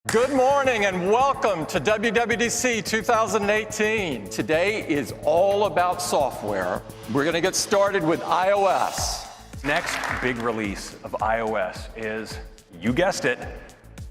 Good morning and welcome to WWDC 2018. Today is all about software. We're going to get started with iOS. Next big release of iOS is, you guessed it,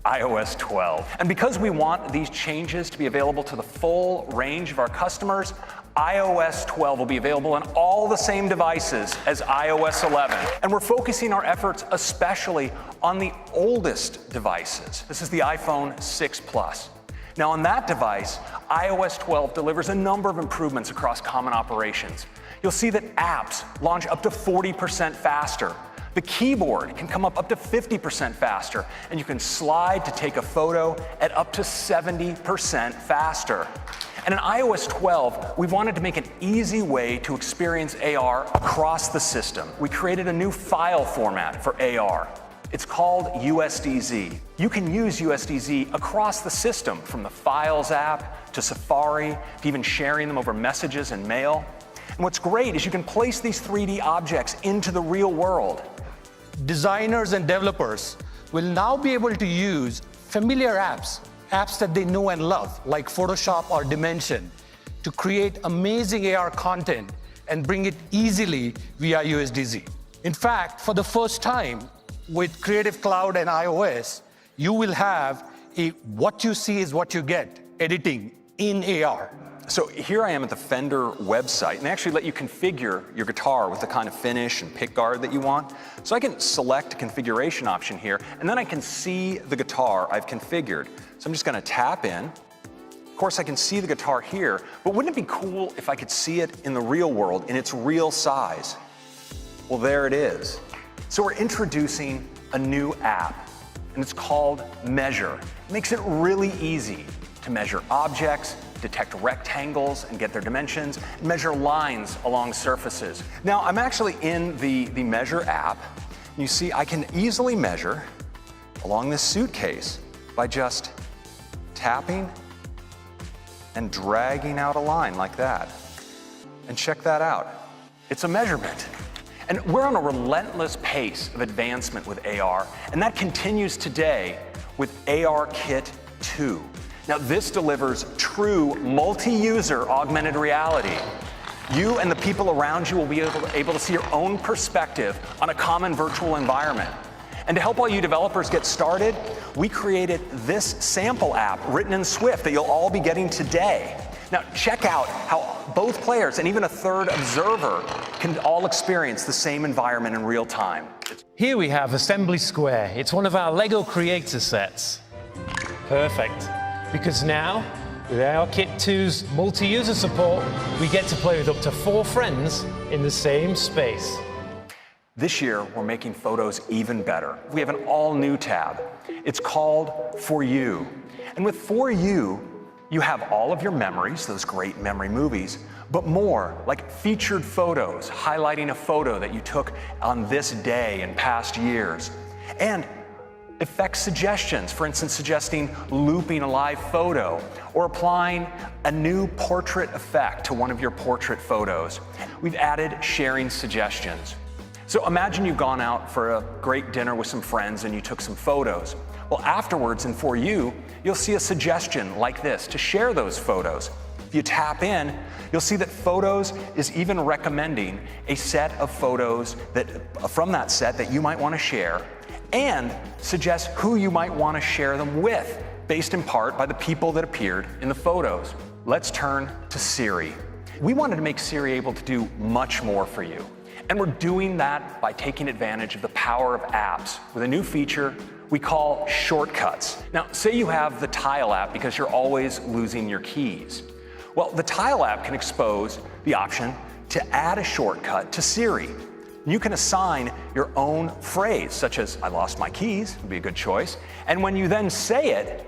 iOS 12. And because we want these changes to be available to the full range of our customers, iOS 12 will be available on all the same devices as iOS 11. And we're focusing our efforts especially on the oldest devices. This is the iPhone 6 Plus. Now on that device, iOS 12 delivers a number of improvements across common operations. You'll see that apps launch up to 40% faster. The keyboard can come up to 50% faster, and you can slide to take a photo at up to 70% faster. And in iOS 12, we wanted to make an easy way to experience AR across the system. We created a new file format for AR. It's called USDZ. You can use USDZ across the system, from the Files app to Safari, to even sharing them over messages and mail. And what's great is you can place these 3D objects into the real world. Designers and developers will now be able to use familiar apps that they know and love, like Photoshop or Dimension, to create amazing AR content and bring it easily via USDZ. In fact, for the first time with Creative Cloud and iOS, you will have a what you see is what you get editing in AR. So here I am at the Fender website, and they actually let you configure your guitar with the kind of finish and pick guard that you want. So I can select a configuration option here, and then I can see the guitar I've configured. So I'm just going to tap in. Of course, I can see the guitar here, but wouldn't it be cool if I could see it in the real world, in its real size? Well, there it is. So we're introducing a new app, and it's called Measure. It makes it really easy to measure objects, detect rectangles and get their dimensions, and measure lines along surfaces. Now, I'm actually in the Measure app. You see, I can easily measure along this suitcase by just tapping and dragging out a line like that. And check that out. It's a measurement. And we're on a relentless pace of advancement with AR, and that continues today with ARKit 2. Now this delivers true multi-user augmented reality. You and the people around you will be able to see your own perspective on a common virtual environment. And to help all you developers get started, we created this sample app written in Swift that you'll all be getting today. Now check out how both players and even a third observer can all experience the same environment in real time. Here we have Assembly Square. It's one of our LEGO creator sets. Perfect. Because now, with ARKit 2's multi-user support, we get to play with up to 4 friends in the same space. This year, we're making photos even better. We have an all-new tab. It's called For You. And with For You, you have all of your memories, those great memory movies, but more, like featured photos, highlighting a photo that you took on this day in past years. And effect suggestions, for instance, suggesting looping a live photo or applying a new portrait effect to one of your portrait photos. We've added sharing suggestions. So imagine you've gone out for a great dinner with some friends and you took some photos. Well, afterwards in For You, you'll see a suggestion like this to share those photos. If you tap in, you'll see that Photos is even recommending a set of photos from that set that you might want to share, and suggest who you might want to share them with, based in part by the people that appeared in the photos. Let's turn to Siri. We wanted to make Siri able to do much more for you. And we're doing that by taking advantage of the power of apps with a new feature we call shortcuts. Now, say you have the Tile app because you're always losing your keys. Well, the Tile app can expose the option to add a shortcut to Siri. You can assign your own phrase, such as, "I lost my keys," would be a good choice. And when you then say it,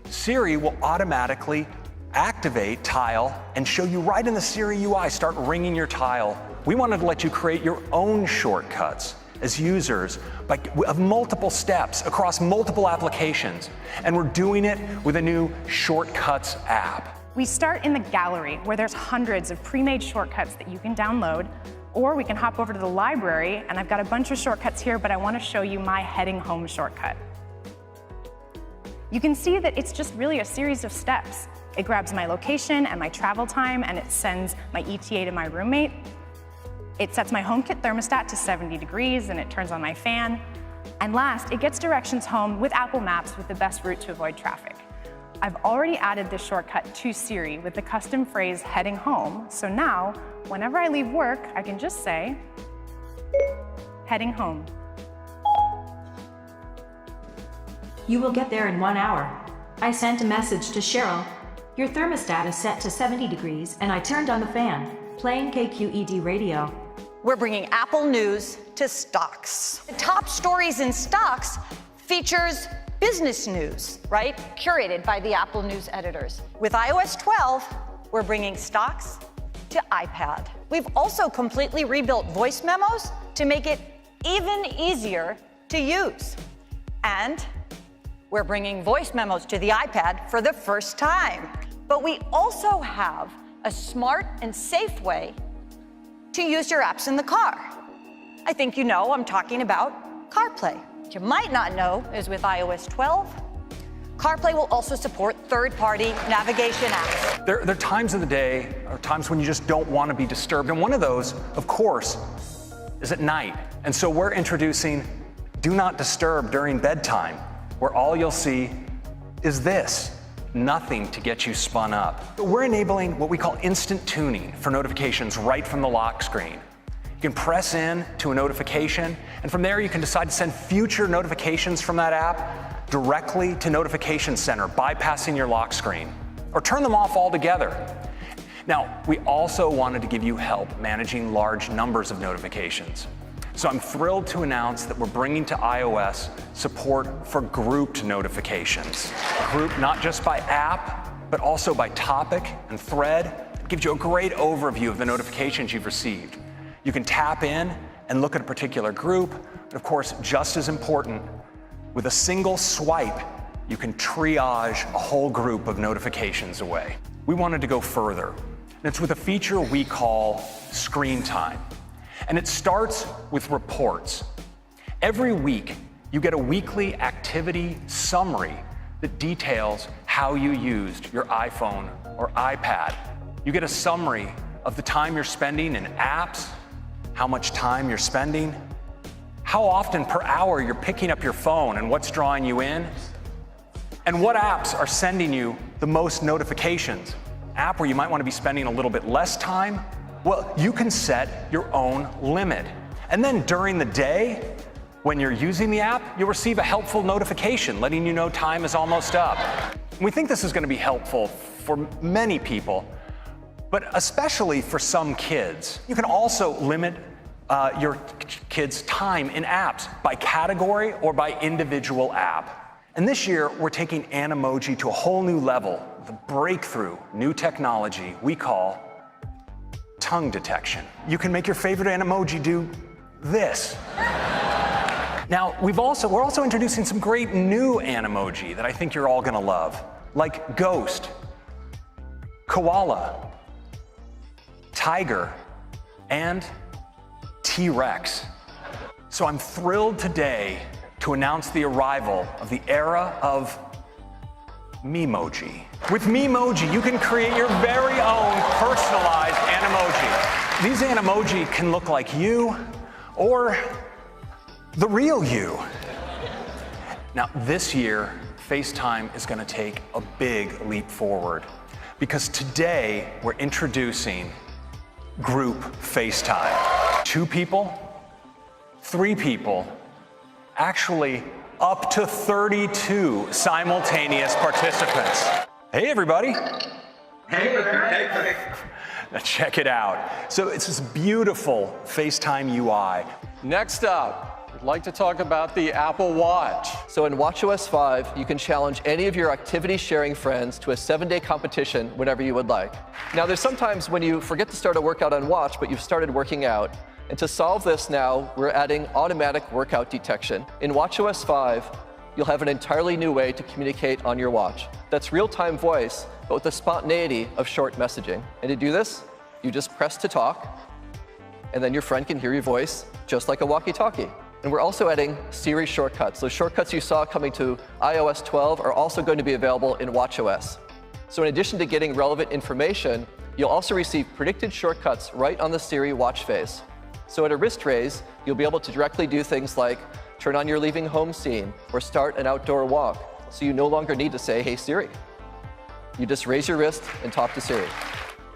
Siri will automatically activate Tile and show you right in the Siri UI, start ringing your Tile. We wanted to let you create your own shortcuts as users of multiple steps across multiple applications. And we're doing it with a new Shortcuts app. We start in the gallery, where there's hundreds of pre-made shortcuts that you can download, or we can hop over to the library, and I've got a bunch of shortcuts here, but I want to show you my heading home shortcut. You can see that it's just really a series of steps. It grabs my location and my travel time, and it sends my ETA to my roommate. It sets my HomeKit thermostat to 70 degrees, and it turns on my fan. And last, it gets directions home with Apple Maps with the best route to avoid traffic. I've already added this shortcut to Siri with the custom phrase heading home, so now, whenever I leave work, I can just say, heading home. You will get there in 1 hour. I sent a message to Cheryl. Your thermostat is set to 70 degrees, and I turned on the fan, playing KQED radio. We're bringing Apple news to stocks. The top stories in stocks features business news, right? Curated by the Apple News editors. With iOS 12, we're bringing stocks to iPad. We've also completely rebuilt voice memos to make it even easier to use. And we're bringing voice memos to the iPad for the first time. But we also have a smart and safe way to use your apps in the car. I think you know I'm talking about CarPlay. What you might not know is with iOS 12, CarPlay will also support third-party navigation apps. There are times of the day, or times when you just don't want to be disturbed. And one of those, of course, is at night. And so we're introducing Do Not Disturb during bedtime, where all you'll see is this. Nothing to get you spun up. But we're enabling what we call instant tuning for notifications right from the lock screen. You can press in to a notification, and from there you can decide to send future notifications from that app directly to Notification Center, bypassing your lock screen, or turn them off altogether. Now, we also wanted to give you help managing large numbers of notifications. So I'm thrilled to announce that we're bringing to iOS support for grouped notifications. Grouped not just by app, but also by topic and thread. It gives you a great overview of the notifications you've received. You can tap in and look at a particular group. And of course, just as important, with a single swipe, you can triage a whole group of notifications away. We wanted to go further, and it's with a feature we call Screen Time. And it starts with reports. Every week, you get a weekly activity summary that details how you used your iPhone or iPad. You get a summary of the time you're spending in apps, how much time you're spending, how often per hour you're picking up your phone and what's drawing you in, and what apps are sending you the most notifications. App where you might want to be spending a little bit less time, well, you can set your own limit. And then during the day, when you're using the app, you'll receive a helpful notification letting you know time is almost up. And we think this is going to be helpful for many people, but especially for some kids. You can also limit your kids' time in apps by category or by individual app. And this year, we're taking Animoji to a whole new level, the breakthrough new technology we call tongue detection. You can make your favorite Animoji do this. Now, we're also introducing some great new Animoji that I think you're all gonna love, like ghost, koala, tiger, and T-Rex. So I'm thrilled today to announce the arrival of the era of Memoji. With Memoji, you can create your very own personalized Animoji. These Animoji can look like you or the real you. Now, this year, FaceTime is going to take a big leap forward because today we're introducing group FaceTime. 2 people, 3 people, actually up to 32 simultaneous participants. Hey, everybody. Hey. Now check it out. So it's this beautiful FaceTime UI. Next up, I'd like to talk about the Apple Watch. So in WatchOS 5, you can challenge any of your activity-sharing friends to a 7-day competition whenever you would like. Now, there's sometimes when you forget to start a workout on Watch, but you've started working out. And to solve this now, we're adding automatic workout detection. In WatchOS 5, you'll have an entirely new way to communicate on your watch. That's real-time voice, but with the spontaneity of short messaging. And to do this, you just press to talk, and then your friend can hear your voice just like a walkie-talkie. And we're also adding Siri shortcuts. Those shortcuts you saw coming to iOS 12 are also going to be available in WatchOS. So in addition to getting relevant information, you'll also receive predicted shortcuts right on the Siri watch face. So at a wrist raise, you'll be able to directly do things like turn on your leaving home scene or start an outdoor walk. So you no longer need to say, "Hey Siri." You just raise your wrist and talk to Siri.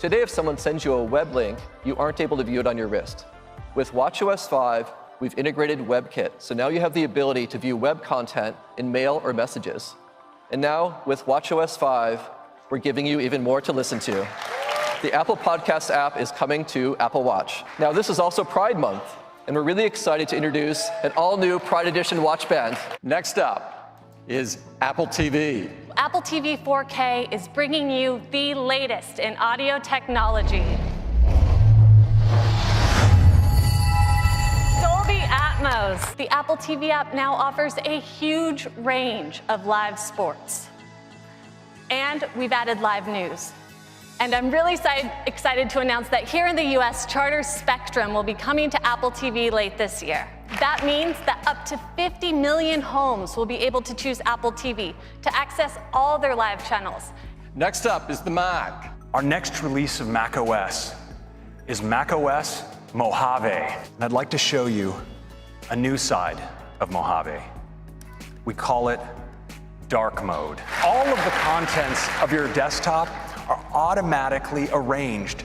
Today, if someone sends you a web link, you aren't able to view it on your wrist. With WatchOS 5, we've integrated WebKit, so now you have the ability to view web content in mail or messages. And now, with WatchOS 5, we're giving you even more to listen to. The Apple Podcasts app is coming to Apple Watch. Now, this is also Pride Month, and we're really excited to introduce an all-new Pride Edition watch band. Next up is Apple TV. Apple TV 4K is bringing you the latest in audio technology. Dolby Atmos. The Apple TV app now offers a huge range of live sports. And we've added live news. And I'm really excited to announce that here in the US, Charter Spectrum will be coming to Apple TV late this year. That means that up to 50 million homes will be able to choose Apple TV to access all their live channels. Next up is the Mac. Our next release of macOS is macOS Mojave. And I'd like to show you a new side of Mojave. We call it dark mode. All of the contents of your desktop are automatically arranged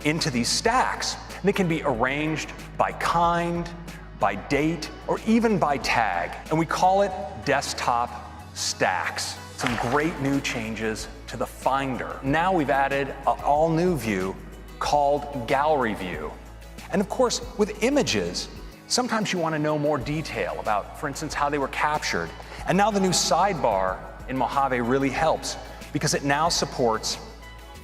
into these stacks. They can be arranged by kind, by date, or even by tag. And we call it desktop stacks. Some great new changes to the Finder. Now we've added an all-new view called Gallery View. And of course, with images, sometimes you want to know more detail about, for instance, how they were captured. And now the new sidebar in Mojave really helps because it now supports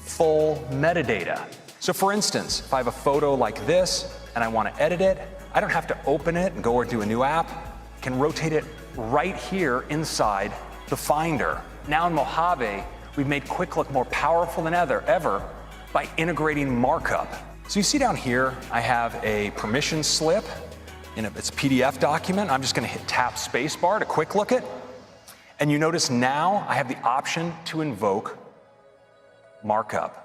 full metadata. So for instance, if I have a photo like this and I want to edit it, I don't have to open it and go or do a new app. I can rotate it right here inside the Finder. Now in Mojave, we've made Quick Look more powerful than ever by integrating markup. So you see down here, I have a permission slip in its PDF document. I'm just going to tap spacebar to quick look it. And you notice now I have the option to invoke markup.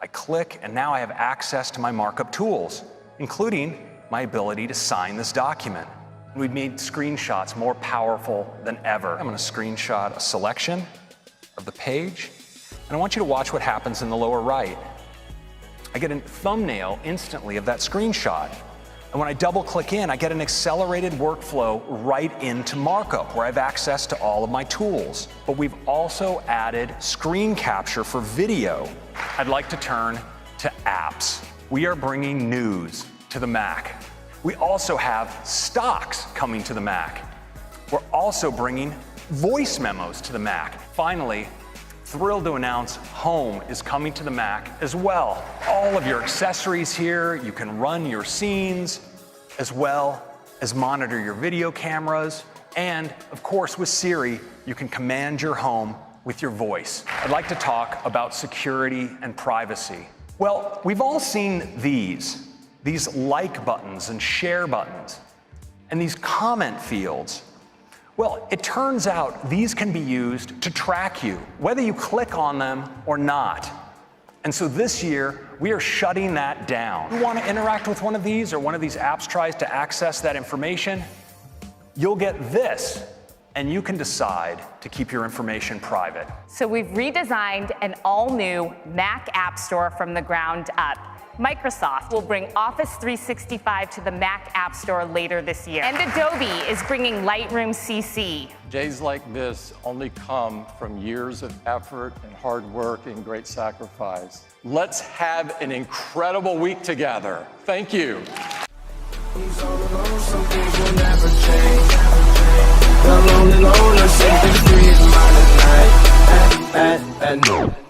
I click, and now I have access to my markup tools, including my ability to sign this document. And we've made screenshots more powerful than ever. I'm going to screenshot a selection of the page, and I want you to watch what happens in the lower right. I get a thumbnail instantly of that screenshot. And when I double click in, I get an accelerated workflow right into markup where I have access to all of my tools. But we've also added screen capture for video. I'd like to turn to apps. We are bringing news to the Mac. We also have stocks coming to the Mac. We're also bringing voice memos to the Mac. Finally, thrilled to announce Home is coming to the Mac as well. All of your accessories here, you can run your scenes, as well as monitor your video cameras. And of course, with Siri, you can command your home with your voice. I'd like to talk about security and privacy. Well, we've all seen these like buttons and share buttons, and these comment fields. Well, it turns out these can be used to track you, whether you click on them or not. And so this year, we are shutting that down. You want to interact with one of these, or one of these apps tries to access that information, you'll get this, and you can decide to keep your information private. So we've redesigned an all-new Mac App Store from the ground up. Microsoft will bring Office 365 to the Mac App Store later this year. And Adobe is bringing Lightroom CC. Days like this only come from years of effort and hard work and great sacrifice. Let's have an incredible week together. Thank you. He's all alone, some things will never change. The lonely loner, 6 degrees, minus 9.